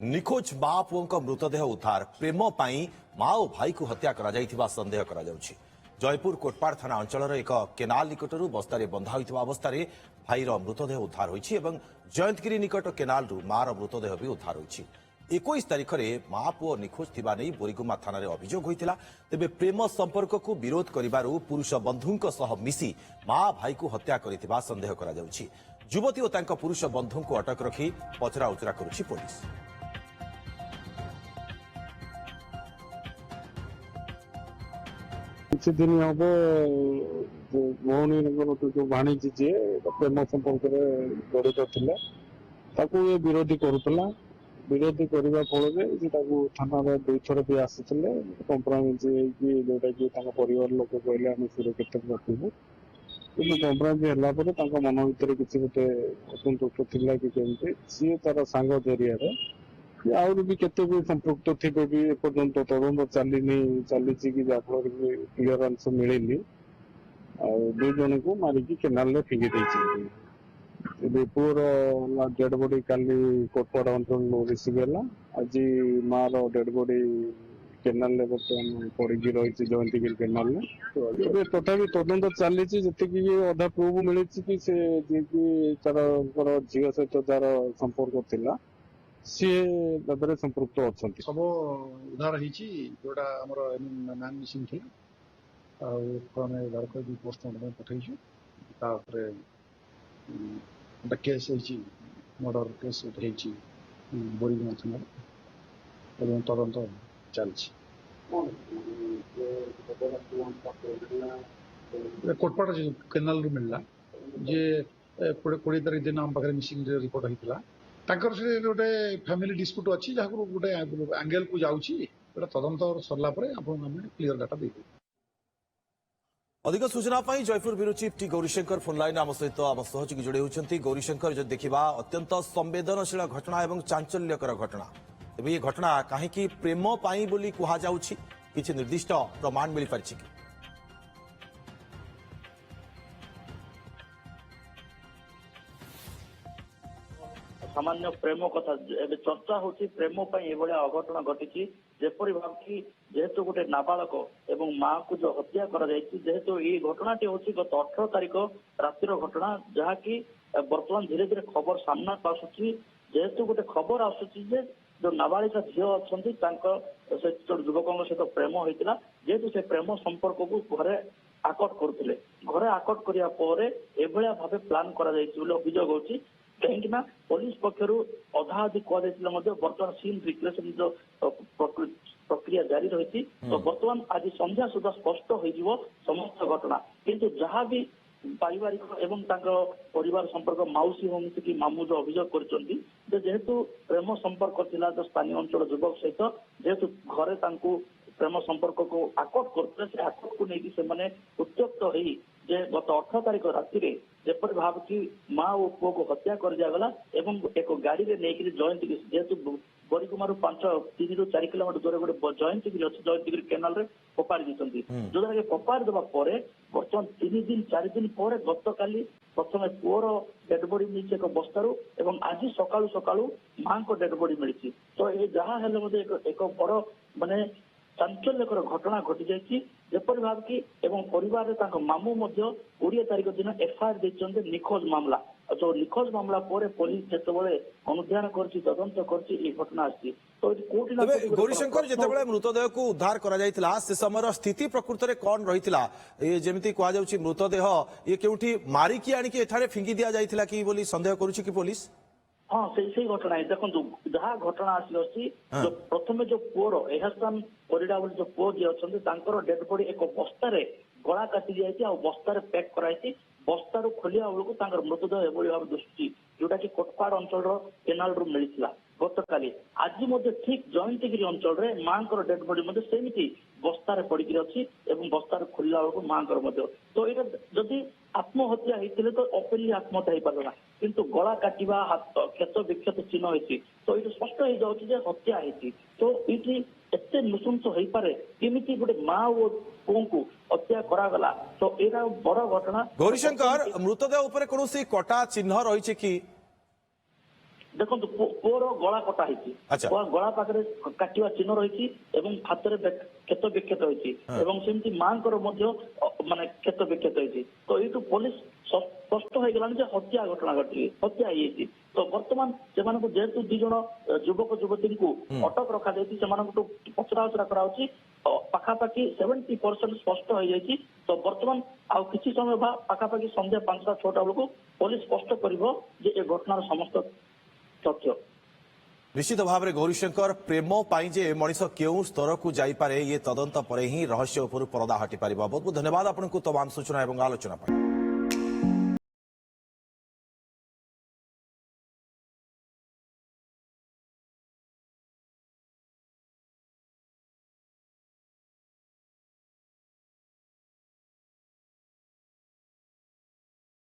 निखोज मां पुओं मृतदेह उद्धार प्रेम पाई मां और भाई को हत्या करा जाइथिबा संदेह करा जाउछि। जयपुर कोटपाड़ थाना अंचल एक केनाल निकटर बस्तार बंधा होइथिबा अवस्था भाईर मृतदेह उद्धार होइछि एवं जयंतगिरी निकट केनाल मार मृतदेह भी उद्धार होइछि। 21 तारिख में मां पुओ निखोज थिबा नै बोरीगुमा थाना अभियोग होइतिला। तेबे प्रेम संपर्क को विरोध करिबारु पुरुष बंधुंक सह मिसी मां भाई को हत्या करिथिबा संदेह करा जाउछि। युवती और तांका पुरुष बंधुंक अटक रखी पचरा उचरा करुछि पुलिस। किसी दिन हम भौणी जो भाणीजी जी प्रेम संपर्क जड़ित थे ये विरोधी करुला। विरोधी करने फल थाना दुई थर भी आसी कंप्रोमाइज जोटा कि परिवार लोक कहले आम सुरक्षित रखू कि कंप्रोमाइज है मन भर किसी गोटे असंतुष्ट थिला कि केमती सी तार सांग जरिया आउरी भी केते भी संपृक्त थे भी एपर्यंत तदंत चली कि जहाँफल क्लीयरांस मिलनी दुई जन को मारिकी केनाल में फिंगी देती। पुअर डेड बॉडी काली कोटपाड़ अंचल रिसीव है। आज मार डेड बॉडी केनाल में बर्तमान पड़ी रही जयंतगिरी केनाल में तथापि तदंत चली जी अधा प्रूफ मिली कि जी तार झील सहित तार संपर्क थिला सी संपृक्त अच्छा सब उद्धार होटा मैन मिसिंग थी उद्धार कर पोस्टमार्टम पठे केस मर्डर केस बोरीगुमा थाना तदंत चलती कोटपाड़ केनाल रू मिलला जे 20 तारीख दिन आम पाखे मिसिंग रिपोर्ट होता ताकर से गोटे फैमिली डिस्प्यूट अच्छी जहाँ गोटे एंगल को जाऊँगी तदंत सरला क्लीयर डाटा दे। अधिक सूचना Jaipur bureau chief T Gaurishankar phone line आम सहित आम सहयोगी जोड़े होती। गौरीशंकर जो देखा अत्यंत संवेदनशील घटना और चांचल्यकर घटना तेज ये घटना कहीं प्रेम पाई बोली कहुच्छी किसी निर्दिष्ट प्रमाण मिल पारि कि सामान्य प्रेम कथा चर्चा होची प्रेम अघटन घटी जेपरी भाव कि जेहेतु गोटे नाबालक एवं माँ को जो हत्या करा जेहेतु ये घटनाटी होची गत 18 तारिख रातिर घटना जहाँकि बर्तमान धीरे धीरे खबर सामना आसुची। जेहेतु गोटे खबर आसुची जे जो नाबालिका झील अच्छा युवकों सहित प्रेम होता जेहेतु से प्रेम संपर्क को घरे आकट करुले घरे आकट करा भाव प्लान कर अभियोग होची कहीं पुलिस पक्षर अधा अधिक कहते बर्तमान सीन रिक्वेशन जो प्रक्रिया जारी रही तो बर्तमान आज संध्या सुधा स्पष्ट हो समस्त घटना किंतु जहाँ भी पारिवारिक एवं परिवार संपर्क मौसी हो कि मामू जो अभियोग कर जेहेतु प्रेम संपर्क थिला जो स्थानीय अंचल युवक सहित जेहेतु घरे प्रेम संपर्क को आकट करते से आकट को लेकिन से उत्त्यक्त हो गत 18 तारिख राति जेपरी भाव कि माँ और पुओ को हत्या कर दिगला एवं एक गाड़ी में नहीं जयंतगिरी जेहेतु बोरीगुमार 3 ରୁ 4 किलोमीटर दूर गोटे जयंतगिरी अच्छे जयंतगिरी केनाल में फोपाड़ी देते जोटा कि फोपाड़ी देवा बर्तमान 3 दिन 4 दिन पर गत काली प्रथम पुओर डेड बॉडी मिली एक बस्तारू एवं आज सकाळु सकाळु माँ को डेड बॉडी मिली तो ये जहाँ एक बड़ माने चांचल्यकर घटना घटी जाइए जेपरी भाव कि एवं परिवार मामू 20 तारिख दिन एफआईआर देते निखोज मामला जो निखोज मामला पर पुलिस जिते अनुधान कर तदंत कर घटना आसी तो गौरीशंकर जिते मृतदेह को उद्धार करा से समय स्थिति प्रकृत में कौन रही जमी कहुच्छी मृतदेह ये क्योंकि मारिकी आनिकी एठारे फिंगी दि जाइथिला कि बोली संदेह करुछि कि पुलिस हाँ से घटना है देखो जहाँ घटना आसी जो प्रथम जो पुअर एहसान परिडा जो पुओ जी अच्छा डेड बॉडी एक बस्तार गला काटी जाए बस्तार पैक कराई बस्तारू खोलिया बेलू मृतदेह एभली भाव दिशुची जोटा कि कोटपाड़ अंचल केनाल रू मिलता गत काली आज ठीक जयंतगिरी अंचल में माँ डेड बॉडी सेमती बस्तार पड़ी अच्छी बस्तार खोलिला बेलू माँ तो ये जदि आत्महत्या होते तो ओपेनली आत्महत्या हो पारना किंतु गला काटिबा क्षत विक्षत चिन्ह होती तो ये स्पष्ट हो जाए हत्या होती तो ये एत नृशंस हो पारे केमिति गोटे माँ और पुओं को हत्या करागला तो यहाँ बड़ घटना। गौरीशंकर मृतदेह उपर कौन कटा चिन्ह रही कि ଦେଖନ୍ତୁ ପୁଅର ଗଳା କଟା ହେଇଛି, ଆଚ୍ଛା। ପୁଅ ଗଳା ପାଖରେ କାଟିବା ଚିହ୍ନ ରହିଛି ଏବଂ ହାତରେ କ୍ଷତ ବିକ୍ଷତ ହେଇଛି ଏବଂ ସେମିତି ମାଙ୍କର ମଧ୍ୟ ମାନେ କ୍ଷତ ବିକ୍ଷତ ହେଇଛି। ତ ଏଇଠୁ ପୋଲିସ ସ୍ପଷ୍ଟ ହେଇଗଲାଣି ଯେ ହତ୍ୟା ଘଟଣା ଘଟିଛି, ହତ୍ୟା ହେଇଯାଇଛି। ତ ବର୍ତ୍ତମାନ ସେମାନଙ୍କୁ ଯେହେତୁ 2 ଜଣ ଯୁବକ ଯୁବତୀଙ୍କୁ ଅଟକ ରଖାଯାଇଛି, ସେମାନଙ୍କୁ ପଚରାଉଚରା କରାଯାଉଛି, ପାଖାପାଖି 70% ସ୍ପଷ୍ଟ ହେଇଯାଇଛି। ତ ବର୍ତ୍ତମାନ ଆଉ କିଛି ସମୟ ବା ପାଖାପାଖି ସନ୍ଧ୍ୟା 5ଟା 6ଟା ବେଳକୁ ପୋଲିସ ସ୍ପଷ୍ଟ କରିବ ଯେ ଏ ଘଟଣାର ସମସ୍ତ ତଥ୍ୟ। ନିଶ୍ଚିତ ଭାବରେ ଗୌରୀଶଙ୍କର ପ୍ରେମ ପାଇଁ ଯେ ମଣିଷ କେଉଁ ସ୍ତରକୁ ଯାଇପାରେ ଇଏ ତଦନ୍ତ ପରେ ହିଁ ରହସ୍ୟ ଉପରୁ ପରଦା ହଟିପାରିବ। ବହୁତ ବହୁତ ଧନ୍ୟବାଦ ଆପଣଙ୍କୁ ତମାମ ସୂଚନା ଏବଂ ଆଲୋଚନା ପାଇଁ।